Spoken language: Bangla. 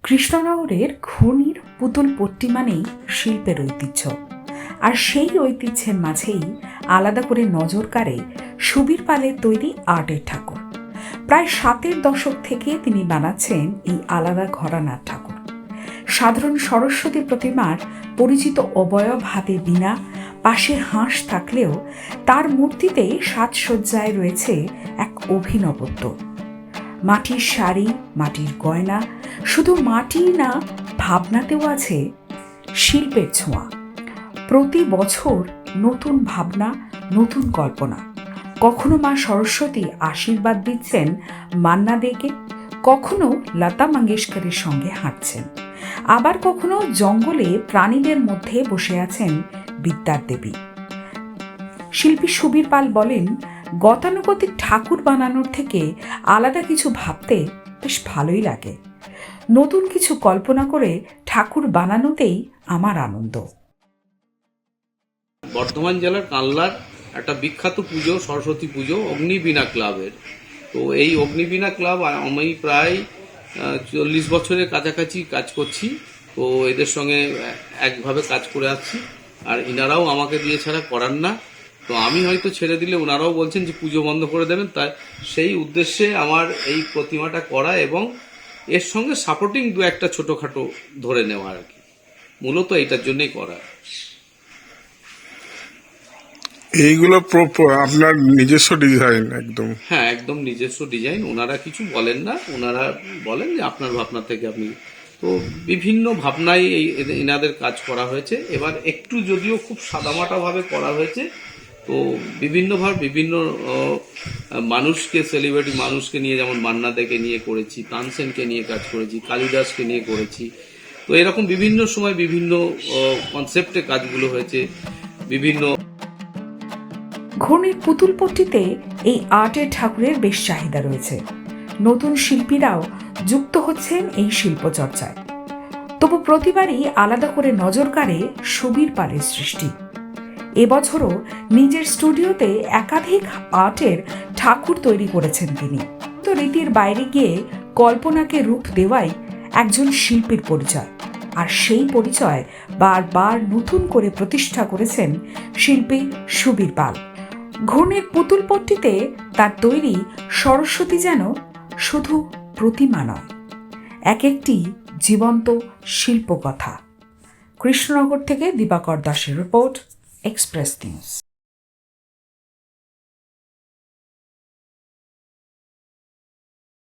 কৃষ্ণনগরের ঘূর্ণির পুতুল পট্টি মানেই শিল্পের ঐতিহ্য, আর সেই ঐতিহ্যের মাঝেই আলাদা করে নজর কাড়ে সুবীর পালের তৈরি আর্টের ঠাকুর। প্রায় 7-এর দশক থেকে তিনি বানাচ্ছেন এই আলাদা ঘরানার ঠাকুর। সাধারণ সরস্বতী প্রতিমার পরিচিত অবয়ব হাতে বীণা, পাশে হাঁস থাকলেও তার মূর্তিতে সাজসজ্জায় রয়েছে এক অভিনবত্ব। মাটির শাড়ি, মাটির গয়না, শুধু মাটি না, ভাবনাতেও আছে শিল্পের ছোঁয়া। প্রতি বছর নতুন ভাবনা, নতুন কল্পনা। কখনো মা সরস্বতী আশীর্বাদ দিচ্ছেন মান্না দেকে, কখনো লতা মঙ্গেশকরের সঙ্গে হাঁটছেন, আবার কখনো জঙ্গলে প্রাণীদের মধ্যে বসে আছেন বিদ্যার দেবী। শিল্পী সুবীর পাল বলেন, গতানুগতিক ঠাকুর বানানোর থেকে আলাদা কিছু ভাবতে বেশ ভালোই লাগে। নতুন কিছু কল্পনা করে ঠাকুর বানানোতেই আমার আনন্দ। বর্ধমান জেলার কানলার একটা বিখ্যাত পুজো, সরস্বতী পুজো, অগ্নিবীণা ক্লাবের। তো এই অগ্নিবীণা ক্লাব আমি প্রায় 40 বছরের কাছাকাছি কাজ করছি। তো এদের সঙ্গে একভাবে কাজ করে আসছি, আর ইনারাও আমাকে দিয়ে ছাড়া করান না। তো আমি হয়তো ছেড়ে দিলে ওনারাও বলছেন যে পুজো বন্ধ করে দেবেন, তাই সেই উদ্দেশ্যে আমার এই প্রতিমাটা করা এবং এর সঙ্গে সাপোর্টিং দু একটা ছোটোখাটো ধরে নেওয়া আর কি, মূলত এইটার জন্যই করা। এইগুলো আপনার নিজস্ব ডিজাইন? একদম, হ্যাঁ, একদম নিজস্ব ডিজাইন। ওনারা কিছু বলেন না, ওনারা বলেন যে আপনার ভাবনা থেকে আপনি। তো বিভিন্ন ভাবনায় এনাদের কাজ করা হয়েছে। এবার একটু যদিও খুব সাদামাটাভাবে করা হয়েছে, তো বিভিন্নভাবে বিভিন্ন মানুষকে, সেলিব্রিটি মানুষকে নিয়ে, যেমন মান্না দেকে নিয়ে করেছি, তানসেনকে নিয়ে কাজ করেছি, কালিদাসকে নিয়ে করেছি। তো এরকম বিভিন্ন সময় বিভিন্ন কনসেপ্টে কাজগুলো হয়েছে। বিভিন্ন ঘূর্ণির পুতুল পট্টিতে এই আর্টের ঠাকুরের বেশ চাহিদা রয়েছে। নতুন শিল্পীরাও যুক্ত হচ্ছেন এই শিল্পচর্চায়। তবু প্রতিবারই আলাদা করে নজর কাড়ে সুবীর পালের সৃষ্টি। এবছরও নিজের স্টুডিওতে একাধিক আর্টের ঠাকুর তৈরি করেছেন তিনি। তো রীতির বাইরে গিয়ে কল্পনাকে রূপ দেওয়াই একজন শিল্পীর পরিচয়, আর সেই পরিচয় বারবার নতুন করে প্রতিষ্ঠা করেছেন শিল্পী সুবীর পাল। ঘূর্ণির পুতুল পট্টিতে তার তৈরি সরস্বতী যেন শুধু প্রতিমা নয়, এক একটি জীবন্ত শিল্পকথা। কৃষ্ণনগর থেকে দিবাকর দাসের রিপোর্ট, এক্সপ্রেস নিউজ।